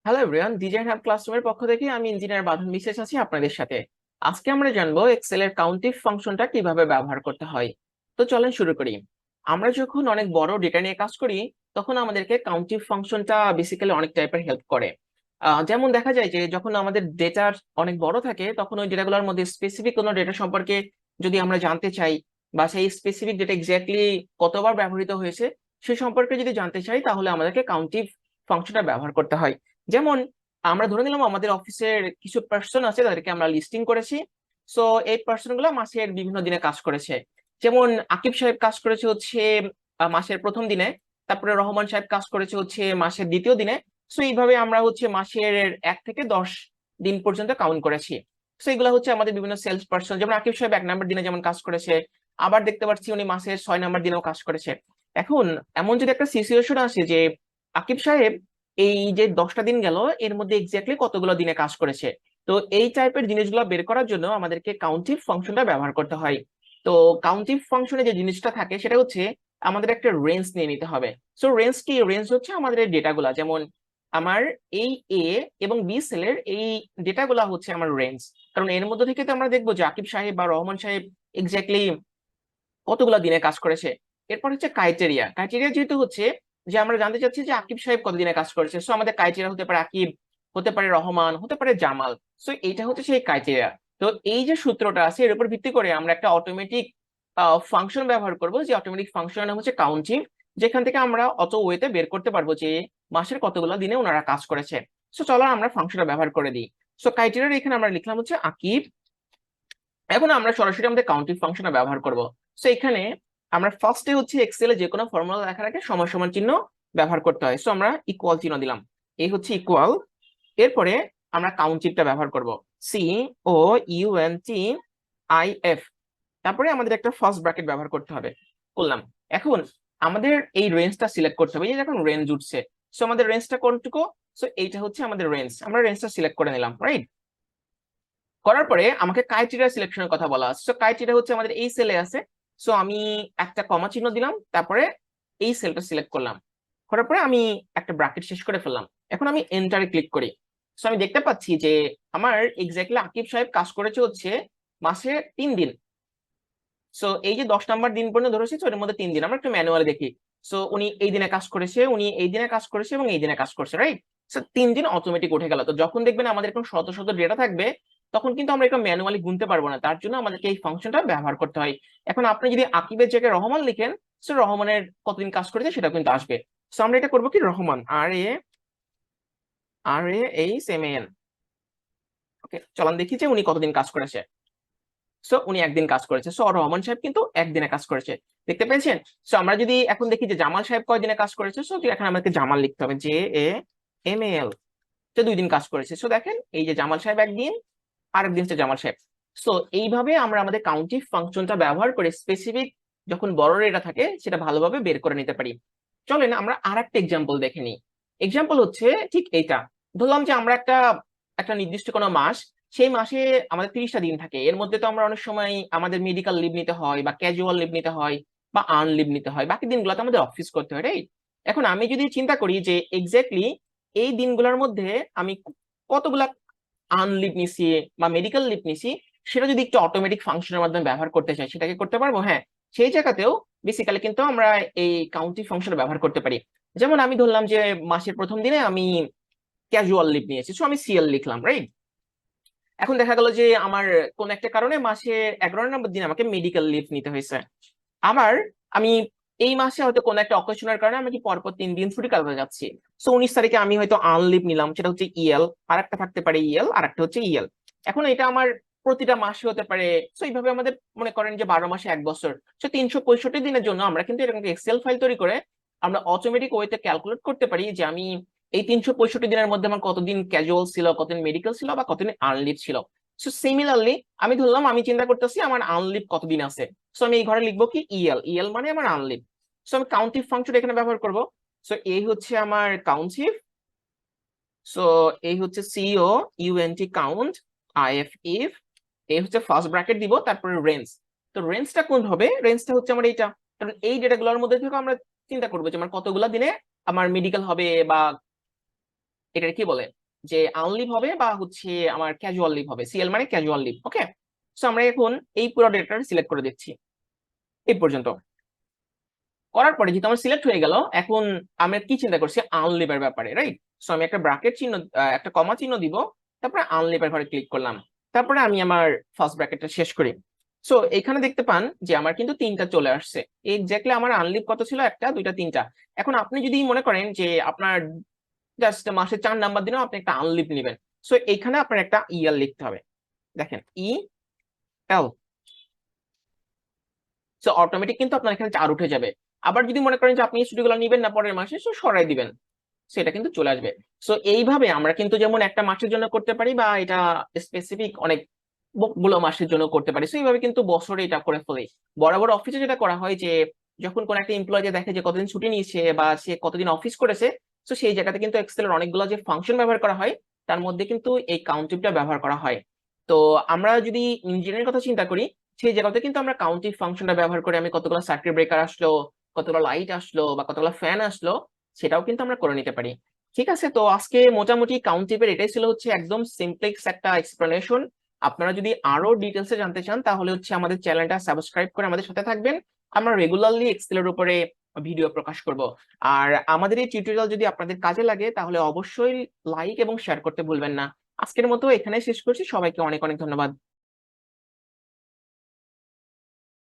Hello everyone, design hub ক্লাসরুমের পক্ষ থেকে আমি ইঞ্জিনিয়ার বাঁধন বিশ্বাস আছি আপনাদের সাথে। আজকে আমরা জানবো এক্সেল এর কাউন্টিভ ফাংশনটা কিভাবে ব্যবহার করতে হয়। তো চলেন শুরু করি। আমরা যখন অনেক বড় ডেটা নিয়ে কাজ করি, তখন আমাদেরকে কাউন্টিভ ফাংশনটা বেসিক্যালি অনেক টাইপের হেল্প করে। যেমন দেখা যায় যে যখন আমাদের ডেটা অনেক বড় থাকে, তখন ওই ডেটাগুলোর মধ্যে স্পেসিফিক কোনো ডেটা সম্পর্কে যদি আমরা জানতে চাই, বা সেই স্পেসিফিক ডেটা এক্স্যাক্টলি কতবার ব্যবহৃত হয়েছে সে সম্পর্কে যদি জানতে চাই, তাহলে আমাদেরকে কাউন্টিভ ফাংশনটা ব্যবহার করতে হয়। যেমন আমরা ধরে নিলাম আমাদের অফিসের কিছু পার্সন আছে, তাদেরকে আমরা লিস্টিং করেছি। সো এই পার্সন গুলো মাসের বিভিন্ন দিনে কাজ করেছে। যেমন আকিব সাহেব কাজ করেছে হচ্ছে মাসের প্রথম দিনে, তারপরে রহমান সাহেব কাজ করেছে হচ্ছে মাসের দ্বিতীয় দিনে। সো এইভাবে আমরা হচ্ছে মাসের 1 থেকে 10 দিন পর্যন্ত কাউন্ট করেছি। সো এগুলো হচ্ছে আমাদের বিভিন্ন সেলস পার্সন। যেমন আকিব সাহেব 1 নম্বর দিনে যেমন কাজ করেছে, আবার দেখতে পাচ্ছি উনি মাসের 6 নম্বর দিনেও কাজ করেছে। এখন এমন যদি একটা সিচুয়েশন আসে যে আকিব সাহেব এই যে 10টা দিন গেল, এর মধ্যে এক্স্যাক্টলি কতগুলো দিনে কাজ করেছে, তো এই টাইপের জিনিসগুলো বের করার জন্য আমাদেরকে কাউন্টিভ ফাংশনটা ব্যবহার করতে হয়। তো কাউন্টিভ ফাংশনে যে জিনিসটা থাকে সেটা হচ্ছে আমাদের একটা রেঞ্জ নিয়ে নিতে হবে। সো রেঞ্জ কি? রেঞ্জ হচ্ছে আমাদের এই ডেটাগুলা। যেমন আমার এই এ এবং বি সেলের এই ডেটাগুলা হচ্ছে আমার রেঞ্জ। কারণ এর মধ্যে থেকে তো আমরা দেখবো যে আকিব সাহেব বা রহমান সাহেব এক্স্যাক্টলি কতগুলা দিনে কাজ করেছে। এরপর হচ্ছে ক্রাইটেরিয়া। ক্রাইটেরিয়া যেহেতু হচ্ছে যে আমরা জানতে চাচ্ছি যে আকিব সাহেব কতদিনে কাজ করেছে, সো আমাদের ক্রাইটেরিয়া হতে পারে আকিব, হতে পারে রহমান, হতে পারে জামাল। সো এইটা হচ্ছে সেই ক্রাইটেরিয়া। তো এই যে সূত্রটা আছে এর উপর ভিত্তি করে আমরা একটা অটোমেটিক ফাংশন ব্যবহার করব, যে অটোমেটিক ফাংশনের নাম হচ্ছে কাউন্টিং, যেখান থেকে আমরা অত ওয়েতে বের করতে পারবো যে মাসের কতগুলো দিনে ওনারা কাজ করেছে। সো চলো আমরা ফাংশনটা ব্যবহার করে দিই। সো ক্রাইটেরিয়া এখানে আমরা লিখলাম হচ্ছে আকিব। এখন আমরা সরাসরি আমাদের কাউন্টিং ফাংশনটা ব্যবহার করব। সো এখানে আমরা ফার্স্টে হচ্ছে এক্সেলে যে কোনো ফর্মুলা লেখার আগে সমান সমান চিহ্ন ব্যবহার করতে হয়। সো আমরা ইকুয়াল চিহ্ন দিলাম, এই হচ্ছে ইকুয়াল। এরপরে আমরা কাউন্টিংটা ব্যবহার করব, COUNTIF। তারপরে আমাদের একটা ফার্স্ট ব্র্যাকেট ব্যবহার করতে হবে, করলাম। এখন আমাদের এই রেঞ্জটা সিলেক্ট করতে হবে। এই যে এখন রেঞ্জ উঠছে, সো আমাদের রেঞ্জটা কোনটুকু? সো এইটা হচ্ছে আমাদের রেঞ্জ। আমরা রেঞ্জটা সিলেক্ট করে নিলাম, রাইট? করার পরে আমাকে ক্রাইটেরিয়া সিলেকশনের কথা বলা আছে। সো ক্রাইটেরিয়া হচ্ছে আমাদের এই সেলে আছে। সো আমি একটা কমা চিহ্ন দিলাম, তারপরে এই সেলটা সিলেক্ট করলাম। করার পরে আমি একটা ব্র্যাকেট শেষ করে ফেললাম। এখন আমি এন্টারে ক্লিক করি। সো আমি দেখতে পাচ্ছি যে আমার এক্স্যাক্টলি আকিব সাহেব কাজ করেছে হচ্ছে মাসে 3 দিন। সো এই যে 10 নম্বর দিন পর্যন্ত ধরেছি, তো এর মধ্যে 3 দিন। আমরা একটু ম্যানুয়ালি দেখি। সো উনি এই দিনে কাজ করেছে, উনি এই দিনে কাজ করেছে এবং এই দিনে কাজ করছে, রাইট? সো 3 দিন অটোমেটিক উঠে গেল। তো যখন দেখবেন আমাদের এরকম শত শত ডেটা থাকবে, তখন কিন্তু আমরা এটা ম্যানুয়ালি গুনতে পারবো না। তার জন্য আমাদেরকে এই ফাংশনটা ব্যবহার করতে হয়। এখন আপনি যদি আকিবের জায়গায় রহমান লিখেন, সো রহমানের কতদিন কাজ করেছে সেটা কিন্তু আসবে। সো আমরা এটা করবো কি, রহমান, RAHMAN। ওকে, চলান দেখি যে উনি কতদিন কাজ করেছে। সো উনি 1 দিন কাজ করেছে। সো রহমান সাহেব কিন্তু 1 দিনে কাজ করেছে, দেখতে পেয়েছেন? সো আমরা যদি এখন দেখি যে জামাল সাহেব কয়দিনে কাজ করেছে, সো এখন আমাকে জামাল লিখতে হবে, JAMAL। তো 2 দিন কাজ করেছে। সো দেখেন এই যে জামাল সাহেব 1 দিন, আরেকদিন হচ্ছে জামাল সাহেব। সো এইভাবে আমরা আমাদের কাউন্টিং ফাংশনটা ব্যবহার করে স্পেসিফিক যখন বড় ডেটা থাকে সেটা ভালোভাবে বের করে নিতে পারি। চলেন আমরা আর একটা এক্সাম্পল দেখে নিই। এক্সাম্পল হচ্ছে ঠিক এইটা। ধরলাম যে আমরা একটা একটা নির্দিষ্ট কোনো মাস, সেই মাসে আমাদের 30টা দিন থাকে। এর মধ্যে তো আমরা অনেক সময় আমাদের মেডিকেল লিভ নিতে হয়, বা ক্যাজুয়াল লিভ নিতে হয়, বা আর্ন লিভ নিতে হয়। বাকি দিনগুলোতে আমাদের অফিস করতে হয়, রাইট? এখন আমি যদি চিন্তা করি যে এক্স্যাক্টলি এই দিনগুলোর মধ্যে আমি কতগুলা আর্ন লিভ নিছি বা মেডিকেল লিভ নিছি, সেটা যদি একটু অটোমেটিক ফাংশনের মাধ্যমে ব্যবহার করতে চাই, সেটাকে করতে পারবো। হ্যাঁ, সেই জায়গাতেও বেসিক্যালি কিন্তু আমরা এই কাউন্টিং ফাংশন ব্যবহার করতে পারি। যেমন আমি ধরলাম যে মাসের প্রথম দিনে আমি ক্যাজুয়াল লিভ নিয়েছি, সো আমি CL লিখলাম, রাইট? এখন দেখা গেল যে আমার কোন একটা কারণে মাসে 11 নম্বর দিন আমাকে মেডিকেল লিভ নিতে হয়েছে। আবার আমি এই মাসে হয়তো কোন একটা অকেশনের কারণে আমি কি পরপর 3 দিন ছুটি কাটাতে যাচ্ছি। সো 19 তারিখে আমি হয়তো আর্ন লিভ নিলাম, সেটা হচ্ছে EL। আর একটা থাকতে পারে EL, আর একটা হচ্ছে EL। এখন এটা আমার প্রতিটা মাসে হতে পারে। সো এইভাবে আমাদের মনে করেন যে 12 মাসে 1 বছর, সো 365 দিনের জন্য আমরা কিন্তু এরকম এক্সেল ফাইল তৈরি করে আমরা অটোমেটিক ওয়েতে ক্যালকুলেট করতে পারি যে আমি এই 365 দিনের মধ্যে আমার কতদিন ক্যাজুয়াল ছিল, কতদিন মেডিকেল ছিল, বা কতদিন আর্ন লিভ ছিল। সো সিমিলারলি আমি ধরলাম আমি চিন্তা করতেছি আমার আর্ন লিভ কতদিন আছে। সো আমি এই ঘরে লিখবো কি, EL মানে আমার আর্ন লিভ। সো আমি কাউন্টিভ ফাংশন এখানে ব্যবহার করব। সো এই হচ্ছে আমার কাউন্টিভ। সো এই হচ্ছে COUNT কাউন্ট, IF এই হচ্ছে ফার্স্ট ব্র্যাকেট দিব, তারপরে রেঞ্জ। তো রেঞ্জটা কোন হবে? রেঞ্জটা হচ্ছে আমার এইটা। কারণ এই ডেটাগুলোর মধ্যে থেকে আমরা চিন্তা করবো যে আমার কতগুলা দিনে আমার মেডিকেল হবে বা এটা কি বলে যে আনলিভ হবে বা হচ্ছে আমার ক্যাজুয়াল লিভ হবে, সিএল মানে ক্যাজুয়াল লিভ। ওকে, সো আমরা এখন এই পুরো ডেটাটা সিলেক্ট করে দিচ্ছি এই পর্যন্ত। করার পরে যেহেতু আমার সিলেক্ট হয়ে গেল, এখন আমরা কি চিন্তা করছি আনলিভের ব্যাপারে, রাইট? সো আমি একটা ব্র্যাকেট চিহ্ন, একটা কমা চিহ্ন দিব, তারপরে আনলিভের ঘরে ক্লিক করলাম, তারপরে আমি আমার ফার্স্ট ব্র্যাকেটটা শেষ করি। সো এখানে দেখতে পান যে আমার কিন্তু 3টা চলে আসছে। এক্স্যাক্টলি আমার আনলিভ কত ছিল? 1টা 2টা 3টা। এখন আপনি যদি মনে করেন যে আপনার জাস্ট মাসে 4 নাম্বার দিনেও আপনি একটা আনলিভ নেবেন, সো এখানে আপনার একটা ইয়ার লিখতে হবে। দেখেন এল, সো অটোমেটিক কিন্তু আপনার এখানে 4 উঠে যাবে। আবার যদি মনে করেন যে আপনি এই ছুটিগুলো নিবেন না পরের মাসে, সো সরাই দিবেন, সেটা কিন্তু চলে আসবে। সো এইভাবে আমরা কিন্তু যেমন একটা মাসের জন্য করতে পারি, বা এটা স্পেসিফিক অনেক গুলো মাসের জন্য করতে পারি, সো এইভাবে কিন্তু বছরে এটা করে ফেলি। বড় বড় অফিসে যেটা করা হয় যে যখন কোন একটা এমপ্লয়ি দেখে যে কতদিন ছুটি নিয়েছে বা সে কতদিন অফিস করেছে, তো সেই জায়গাতে কিন্তু এক্সেলের অনেকগুলো যে ফাংশন ব্যবহার করা হয়, তার মধ্যে কিন্তু এই কাউন্টিভটা ব্যবহার করা হয়। তো আমরা যদি ইঞ্জিনিয়ারের কথা চিন্তা করি, সেই জায়গাতে কিন্তু আমরা কাউন্টিভ ফাংশনটা ব্যবহার করে আমি কতগুলো সার্কিট ব্রেকার আসলো, কতগুলো লাইট আসলো বা কতগুলো ফ্যান আসলো, সেটাও কিন্তু আমরা করে নিতে পারি। ঠিক আছে, তো আজকে মোটামুটি কাউন্টিভের এটাই ছিল হচ্ছে একদম সিমপ্লেক্স একটা এক্সপ্লেনেশন। আপনারা যদি আরো ডিটেলসে জানতে চান তাহলে হচ্ছে আমাদের চ্যানেলটা সাবস্ক্রাইব করে আমাদের সাথে থাকবেন। আমরা রেগুলারলি এক্সেলের উপরে ভিডিও প্রকাশ করব। আর আমাদের এই টিউটোরিয়াল যদি আপনাদের কাজে লাগে তাহলে অবশ্যই লাইক এবং শেয়ার করতে ভুলবেন না। আজকের মতো এখানে শেষ করছি, সবাইকে অনেক অনেক ধন্যবাদ।